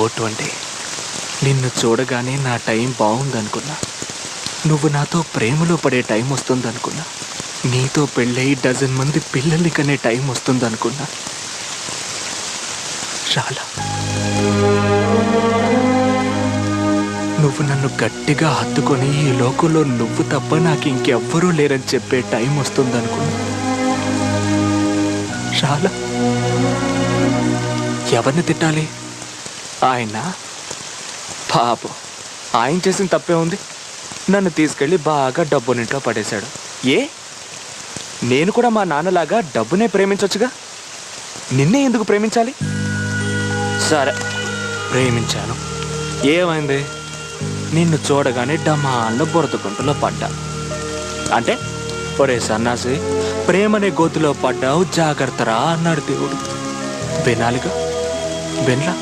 420 నిన్ను చూడగానే నా టైం బాగుందనుకున్నా. నువ్వు నాతో ప్రేమలో పడే టైం వస్తుందనుకున్నా. నీతో పెళ్ళై డజన్ మంది పిల్లల్ని కనే టైం వస్తుందనుకున్నా. చాలా నువ్వు నన్ను గట్టిగా హత్తుకొని ఈ లోకంలో నువ్వు తప్ప నాకు ఇంకెవ్వరూ లేరని చెప్పే టైం వస్తుందనుకున్నా. చాలా ఎవరిని తిట్టాలి? ఆయన పాపం, ఆయన చేసిన తప్పే ఉంది. నన్ను తీసుకెళ్ళి బాగా డబ్బునింట్లో పడేశాడు. నేను కూడా మా నాన్నలాగా డబ్బునే ప్రేమించొచ్చుగా. నిన్నే ఎందుకు ప్రేమించాలి? సరే, ప్రేమించాను. ఏమైంది? నిన్ను చూడగానే డమాల్లో బురదగుంటలో పడ్డా. అంటే ఒరే సన్నాసి, ప్రేమనే గోతులో పడ్డావు, జాగ్రత్తరా అన్నాడు దేవుడు. వినాలిగా, వినలా.